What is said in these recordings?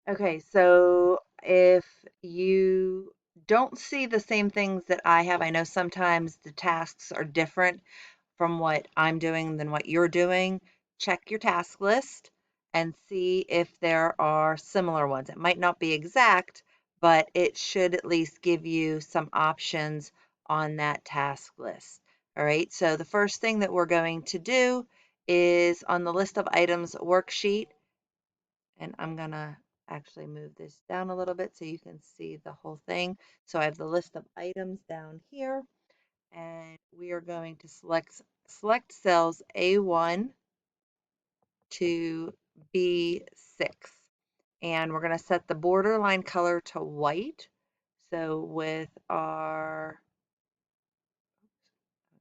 Okay, so if you don't see the same things that I have, I know sometimes the tasks are different from what I'm doing than what you're doing. Check your task list and see if there are similar ones. It might not be exact, but it should at least give you some options on that task list. All right, so the first thing that we're going to do is on the list of items worksheet, and I'm gonna actually move this down a little bit so you can see the whole thing. So I have the list of items down here, and we are going to select cells A1 to B6. And we're going to set the borderline color to white. So with our,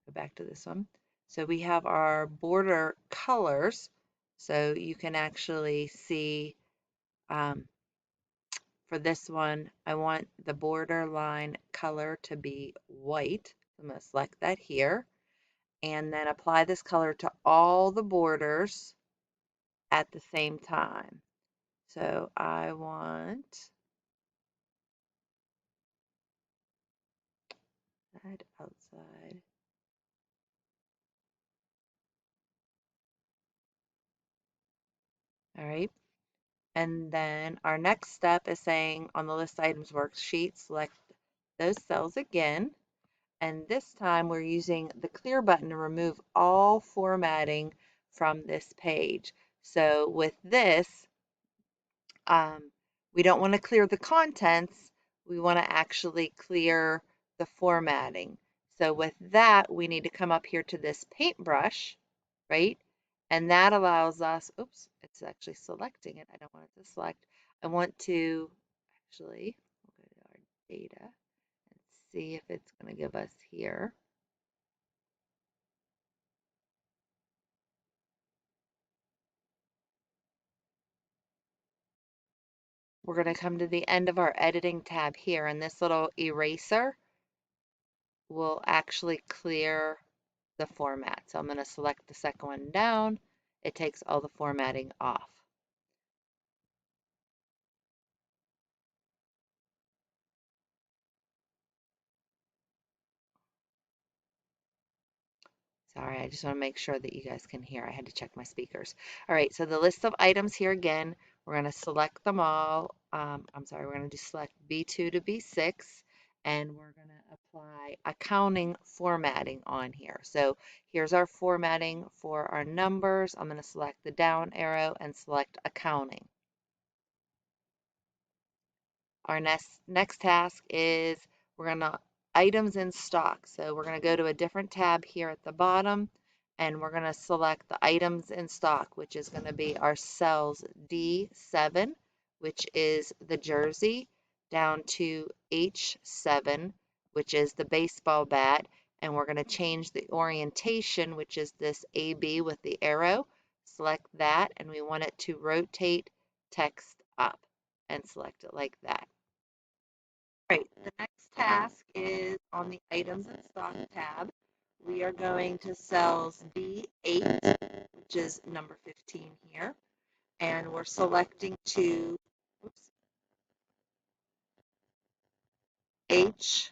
go back to this one. So we have our border colors. So you can actually see for this one, I want the borderline color to be white. I'm going to select that here and then apply this color to all the borders at the same time. So I want outside, outside. All right. And then our next step is saying on the list items worksheet, select those cells again. And this time we're using the clear button to remove all formatting from this page. So with this, um, we don't want to clear the contents. We want to actually clear the formatting. So with that, we need to come up here to this paintbrush, right? And that allows us, oops, it's actually selecting it. I don't want it to select. I want to actually, we'll go to our data and see if it's going to give us here. We're going to come to the end of our editing tab here, and this little eraser will actually clear the format. So I'm going to select the second one down. It takes all the formatting off. Sorry, I just want to make sure that you guys can hear. I had to check my speakers. All right, so the list of items here again, we're going to select them all. I'm sorry, we're going to select B2 to B6, and we're going to apply accounting formatting on here. So here's our formatting for our numbers. I'm going to select the down arrow and select accounting. Our next task is we're going to items in stock. So we're going to go to a different tab here at the bottom and we're going to select the items in stock, which is going to be our cells D7, which is the jersey, down to H7, which is the baseball bat. And we're going to change the orientation, which is this AB with the arrow. Select that and we want it to rotate text up and select it like that. Right, the next task is on the items in stock tab. We are going to cells B8, which is number 15 here, and we're selecting to oops, H11.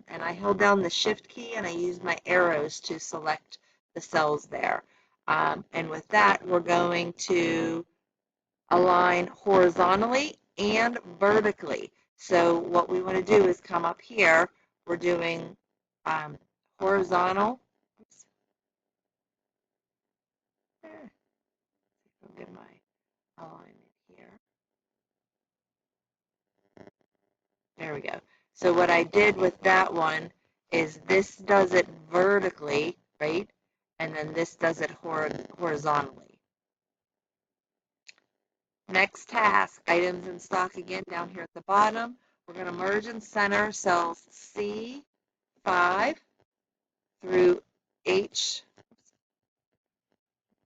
And I held down the shift key and I used my arrows to select the cells there. And with that, we're going to align horizontally and vertically. So what we want to do is come up here. We're doing horizontal. Oops, I'll get my alignment here. There we go. So what I did with that one is this does it vertically, right? And then this does it horizontally. Next task, items in stock again down here at the bottom. We're going to merge and center cells C5 through H,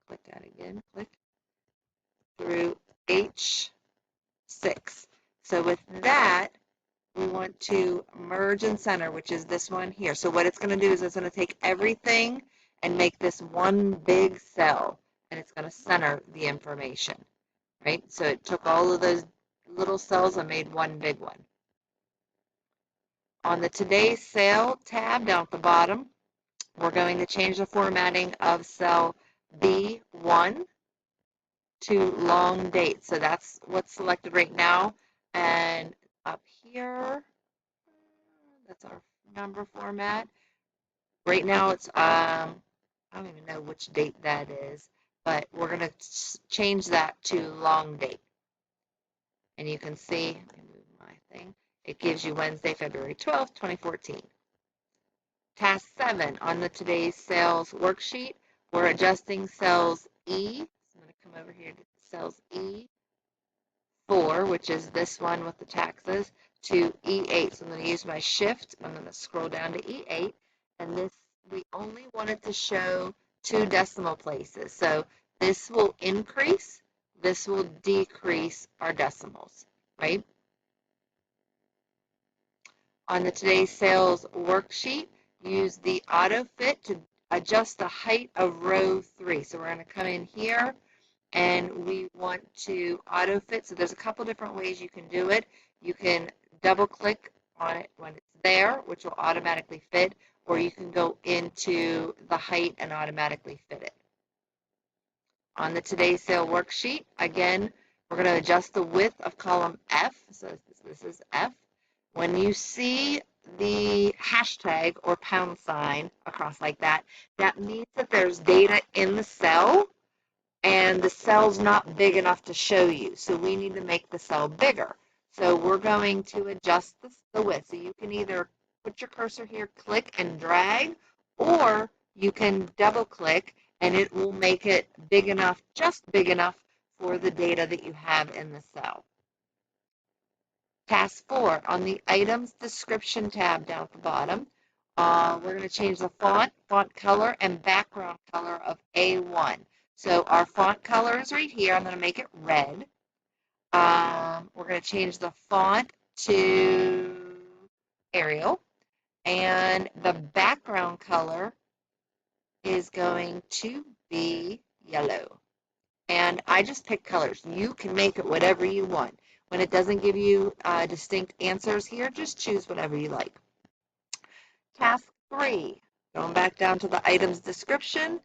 click that again, click, through H6. So with that, we want to merge and center, which is this one here. So what it's going to do is it's going to take everything and make this one big cell, and it's going to center the information. right? So it took all of those little cells and made one big one. On the Today's Sale tab down at the bottom, we're going to change the formatting of cell B1 to long date. So that's what's selected right now. And up here, that's our number format. Right now it's, I don't even know which date that is, but we're going to change that to long date. And you can see, let me move my thing, it gives you Wednesday, February 12th, 2014. Task 7 on the Today's Sales worksheet, we're adjusting cells E. So I'm going to come over here to cells E4, which is this one with the taxes, to E8. So I'm going to use my shift. I'm going to scroll down to E8. And this, we only wanted to show 2 decimal places. So this will increase, this will decrease our decimals, right? On the Today's Sales worksheet, use the auto fit to adjust the height of row 3. So we're going to come in here and we want to auto fit. So there's a couple different ways you can do it. You can double click on it when it's there, which will automatically fit, or you can go into the height and automatically fit it. On the Today's Sale worksheet, again, we're going to adjust the width of column F. So this is F. When you see the hashtag or pound sign across like that, that means that there's data in the cell and the cell's not big enough to show you. So we need to make the cell bigger. So we're going to adjust the width. So you can either put your cursor here, click and drag, or you can double click and it will make it big enough, just big enough for the data that you have in the cell. Task 4, on the items description tab down at the bottom, we're going to change the font color, and background color of A1. So our font color is right here. I'm going to make it red. We're going to change the font to Arial, and the background color is going to be yellow. And I just pick colors. You can make it whatever you want. When it doesn't give you distinct answers here, just choose whatever you like. Task 3, going back down to the items description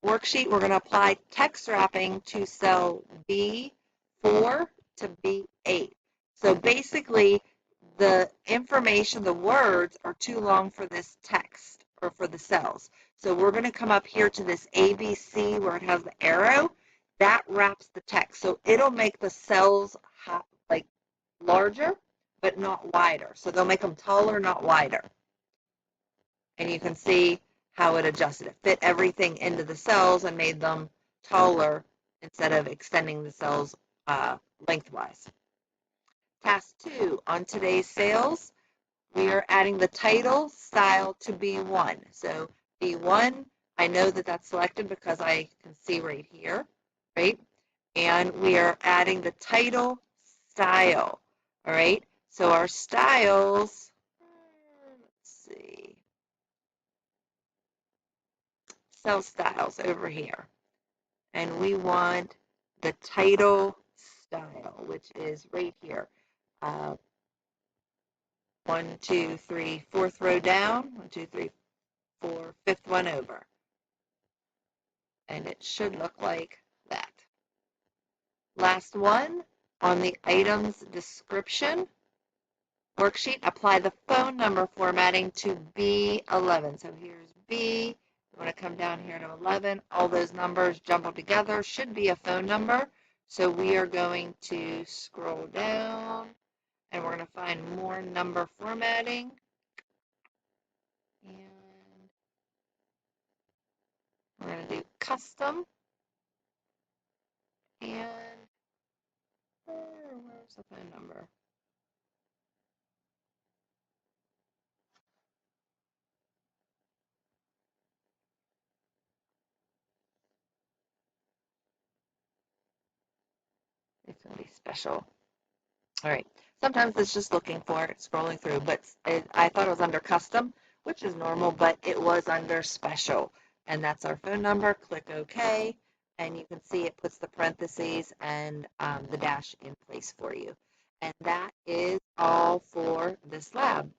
worksheet, we're going to apply text wrapping to cell B4 to B8. So basically, the information, the words are too long for this text or for the cells. So we're going to come up here to this ABC where it has the arrow. That wraps the text. So it'll make the cells like larger, but not wider. So they'll make them taller, not wider. And you can see how it adjusted. It fit everything into the cells and made them taller instead of extending the cells lengthwise. Task 2, on Today's Sales, we are adding the title style to B1. So B1, I know that that's selected because I can see right here, right? And we are adding the title style, all right? So our styles, let's see, cell styles over here. And we want the title style, which is right here. 1, 2, 3, 4th row down, 1, 2, 3, 4, 5th one over. And it should look like that. Last one, on the items description worksheet, apply the phone number formatting to B11. So here's B. You want to come down here to 11. All those numbers jumbled together should be a phone number. So we are going to scroll down and we're going to find more number formatting. And we're going to do custom. And where's the phone number? It's going to be special. All right. Sometimes it's just looking for it, scrolling through, but I thought it was under custom, which is normal, but it was under special. And that's our phone number. Click OK. and you can see it puts the parentheses and the dash in place for you. And that is all for this lab.